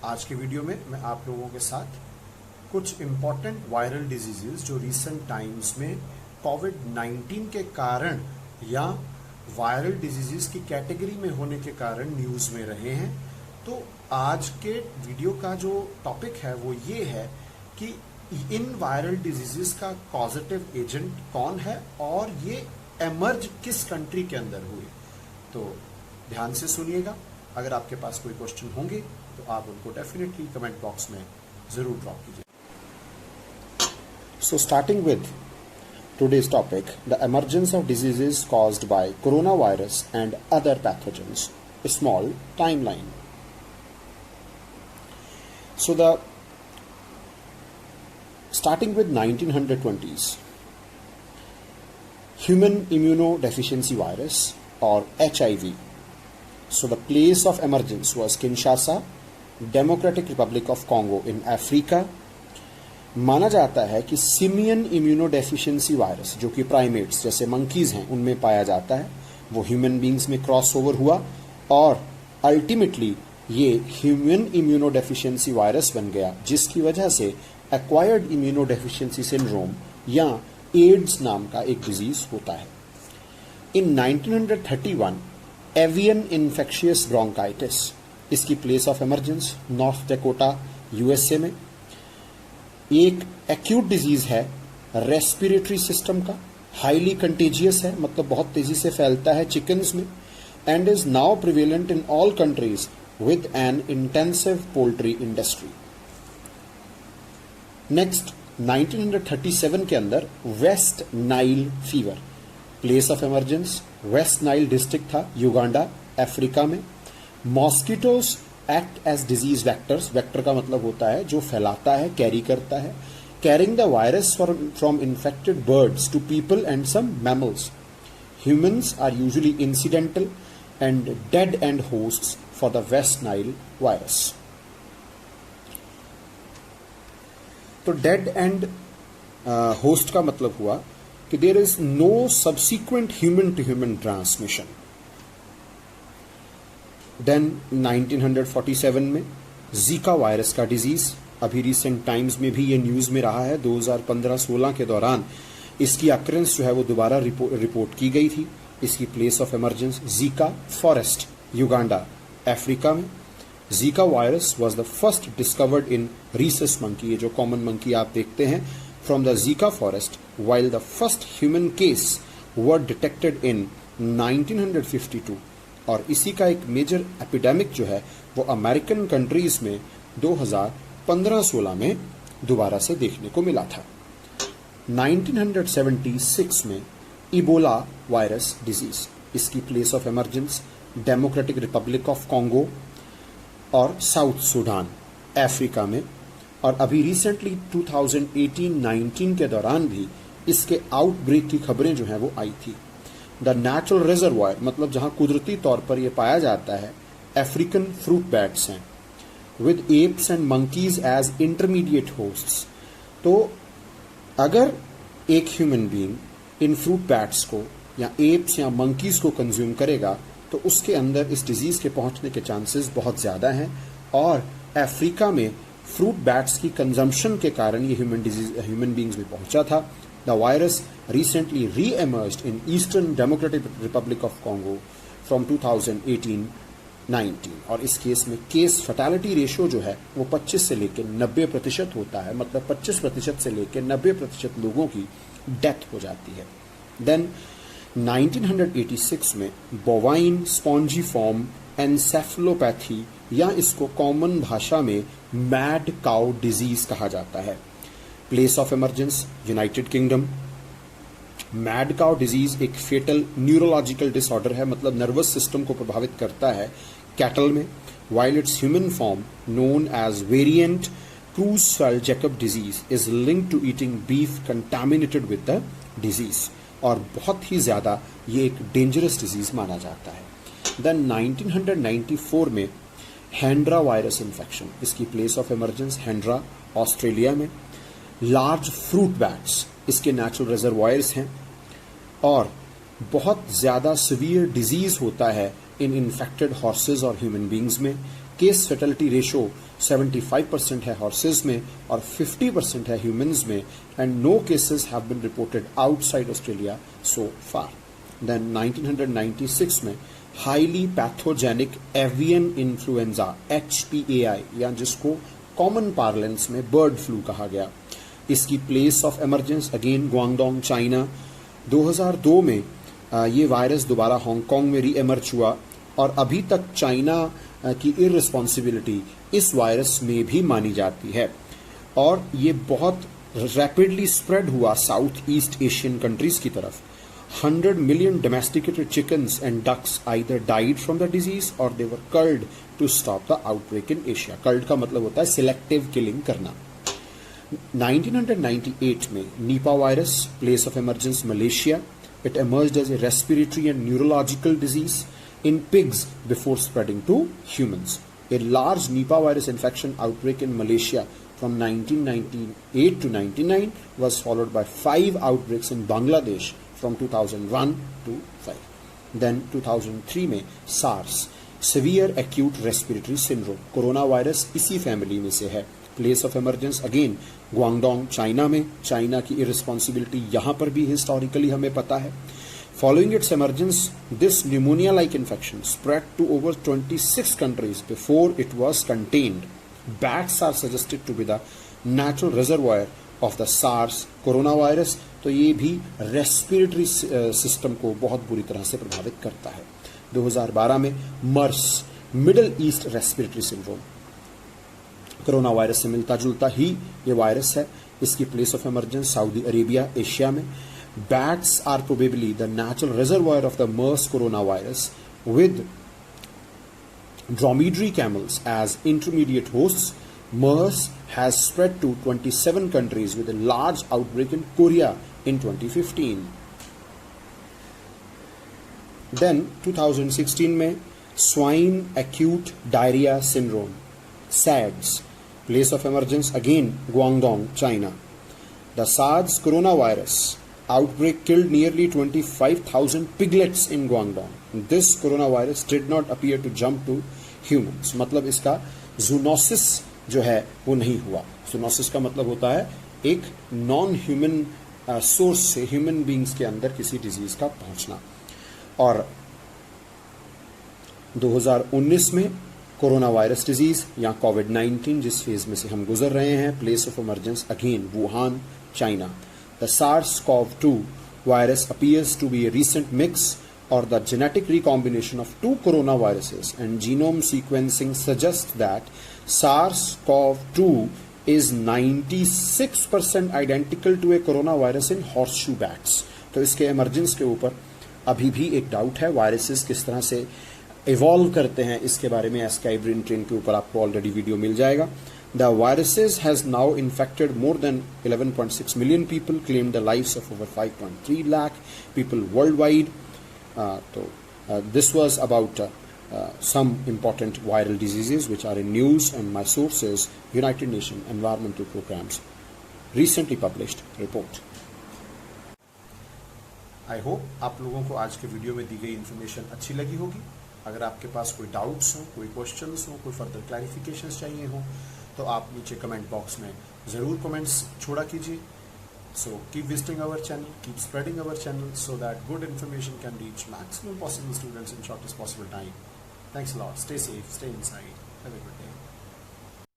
आज के वीडियो में मैं आप लोगों के साथ कुछ इम्पॉर्टेंट वायरल डिजीजेस जो रिसेंट टाइम्स में कोविड-19 के कारण या वायरल डिजीजेस की कैटेगरी में होने के कारण न्यूज़ में रहे हैं। तो आज के वीडियो का जो टॉपिक है वो ये है कि इन वायरल डिजीजेस का कॉजेटिव एजेंट कौन है और ये एमर्ज किस कंट्री के अंदर हुए। तो ध्यान से सुनिएगा। अगर आपके पास कोई क्वेश्चन होंगे तो आप उनको डेफिनेटली कमेंट बॉक्स में जरूर ड्रॉप कीजिए। So starting with today's topic, the emergence of diseases caused by coronavirus and other pathogens. A small timeline. So starting with 1920s, human immunodeficiency virus or HIV. So the place of emergence was Kinshasa, Democratic Republic of Congo in Africa. माना जाता है कि simian immunodeficiency virus जो कि primates जैसे monkeys हैं उनमें पाया जाता है, वो ह्यूमन बींग्स में क्रॉस ओवर हुआ और अल्टीमेटली ये ह्यूमन इम्यूनोडेफिशिएंसी वायरस बन गया, जिसकी वजह से एक्वायर्ड इम्यूनोडेफिशिएंसी सिंड्रोम या एड्स नाम का एक डिजीज होता है। इन 1931 एवियन इन्फेक्शियस ब्रोंकाइटिस, इसकी place of emergence north Dakota USA में। एक एक्यूट डिजीज है रेस्पिरेटरी सिस्टम का, हाईली कंटेजियस है, मतलब बहुत तेजी से फैलता है चिकन्स में, and is now prevalent in all countries with N intensive poultry industry. Next 1937 के अंदर West Nile fever, place of emergence West Nile district था युगांडा अफ्रीका में। Mosquitoes act as disease vectors, vector का मतलब होता है जो फैलाता है, कैरी करता है, carrying the virus from infected birds to people and some mammals. Humans are usually incidental and dead end hosts for the West Nile virus. तो डेड एंड होस्ट का मतलब हुआ कि there is no subsequent human to human transmission. Then 1947 में Zika virus का disease, अभी recent times में भी ये न्यूज में रहा है। 2015-16 के दौरान इसकी अक्रेंस जो है वो दोबारा रिपोर्ट की गई थी। इसकी place of emergence Zika forest Uganda Africa में। Zika virus was the first discovered in rhesus monkey, ये जो कॉमन मंकी आप देखते हैं, from the Zika forest, while the first human case were detected in 1952। और इसी का एक मेजर एपिडेमिक जो है वो अमेरिकन कंट्रीज में 2015-16 में दोबारा से देखने को मिला था। 1976 में इबोला वायरस डिजीज, इसकी place of emergence democratic Republic of Congo और साउथ सूडान अफ्रीका में। और अभी रिसेंटली 2018-19 के दौरान भी इसके आउटब्रेक की खबरें जो हैं वो आई थी। द नेचुरल रिजर्वायर, मतलब जहां कुदरती तौर पर यह पाया जाता है, अफ्रीकन फ्रूट बैट्स हैं with apes and monkeys as intermediate hosts. तो अगर एक ह्यूमन बीइंग इन फ्रूट बैट्स को या एप्स या मंकीज को कंज्यूम करेगा तो उसके अंदर इस डिजीज के पहुंचने के चांसेस बहुत ज्यादा हैं। और अफ्रीका में फ्रूट बैट्स की कंजम्पशन के कारण ये ह्यूमन बीइंग्स में पहुंचा था। The virus recently re-emerged in Eastern Democratic Republic of Congo from 2018-19। और इस केस में केस फैटेलिटी रेशियो जो है वो 25 से लेकर 90% होता है, मतलब 25% से लेकर 90% लोगों की डेथ हो जाती है। देन 1986 में बोवाइन स्पॉन्जीफॉर्म एन्सेफेलोपैथी, या इसको कॉमन भाषा में मैड काउ डिजीज कहा जाता है। Place of emergence United kingdom. Mad cow disease एक फेटल न्यूरोलॉजिकल डिसऑर्डर है, मतलब नर्वस सिस्टम को प्रभावित करता है कैटल में। while its human form known as variant Creutzfeldt-Jakob disease is linked to eating beef contaminated with the disease। और बहुत ही ज़्यादा ये एक डेंजरस डिजीज माना जाता है। देन 1994 में हैंड्रा वायरस इन्फेक्शन, इसकी place of emergence Hendra Australia में। लार्ज फ्रूट बैट्स इसके नेचुरल रिजर्वायर्स हैं और बहुत ज़्यादा सीवियर डिजीज होता है इन इन्फेक्टेड हॉर्सेज और ह्यूमन बींग्स में। केस फेटलिटी रेशो 75% है हॉर्सेस में और 50% है ह्यूमंस में, and no cases have been reported outside Australia so far. Then 1996 में highly pathogenic avian influenza HPAI, या जिसको कॉमन पार्लेंस में बर्ड फ्लू कहा गया, इसकी place of emergence again Guangdong China. 2002 में ये वायरस दोबारा हांगकांग में री एमर्ज हुआ और अभी तक चाइना की इररिस्पॉन्सिबिलिटी इस वायरस में भी मानी जाती है, और ये बहुत रैपिडली स्प्रेड हुआ साउथ ईस्ट एशियन कंट्रीज की तरफ। 100 million domesticated chickens and ducks either died from the disease or they were culled to stop the outbreak in Asia. Culled का मतलब होता है सिलेक्टिव किलिंग करना। 1998 में Nipah virus, place of emergence Malaysia, it emerged as a respiratory and neurological disease in pigs before spreading to humans. A large Nipah virus infection outbreak in Malaysia from 1998 to 99 was followed by 5 outbreaks in Bangladesh from 2001 to 5. Then 2003 में SARS, Severe Acute Respiratory Syndrome, corona virus इसी family में से है। Place of emergence again Guangdong China में। China की irresponsibility यहाँ पर भी हिस्टोरिकली हमें पता है। Following its emergence, this pneumonia-like infection spread to over 26 countries before it was contained. Bats are suggested to be the natural reservoir of the SARS coronavirus, तो ये भी रेस्पिरेटरी सिस्टम को बहुत बुरी तरह से प्रभावित करता है। 2012 में MERS, Middle East respiratory syndrome, corona virus से मिलता जुलता ही ये वायरस है। इसकी place of emergence Saudi Arabia, Asia में। Bats are probably the natural reservoir of the MERS coronavirus, with dromedary camels as intermediate hosts. MERS has spread to 27 countries with a large outbreak in Korea in 2015. Then 2016 में swine acute diarrhea syndrome, SADS, place of emergence again Guangdong, China. The SARS coronavirus outbreak killed nearly 25,000 piglets in Guangdong. This coronavirus did not appear to jump to humans. मतलब इसका zoonosis जो है वो नहीं हुआ। zoonosis का मतलब होता है एक नॉन ह्यूमन सोर्स से ह्यूमन बींग्स के अंदर किसी डिजीज का पहुंचना। और 2019 में कोरोना वायरस डिजीज या कोविड-19 जिस फेज में से हम गुजर रहे हैं, place of emergence again Wuhan, China. The SARS-CoV-2 virus appears to be a recent mix or the genetic recombination of two coronaviruses, and genome sequencing suggests that SARS-CoV-2 is 96% identical to a coronavirus in horseshoe bats. तो इसके emergence के ऊपर अभी भी एक doubt है। Viruses किस तरह से इवॉल्व करते हैं इसके बारे में स्काई ब्रेन ट्रेन के ऊपर आपको ऑलरेडी वीडियो मिल जाएगा। The viruses has now infected more than 11.6 million people, claimed the lives of over 5.3 lakh people worldwide. This was about some important viral diseases which are in news, and my sources United Nations Environmental Programs recently published report. I hope आप लोगों को आज के video में दी गई information अच्छी लगी होगी। अगर आपके पास कोई डाउट्स हो, कोई क्वेश्चंस हो, कोई फर्दर क्लैरिफिकेशंस चाहिए हो, तो आप नीचे कमेंट बॉक्स में ज़रूर कमेंट्स छोड़ा कीजिए। So keep visiting our channel, keep spreading our channel so that good information can reach maximum possible students in shortest possible time. Thanks a lot. Stay safe, stay inside. Have a good day.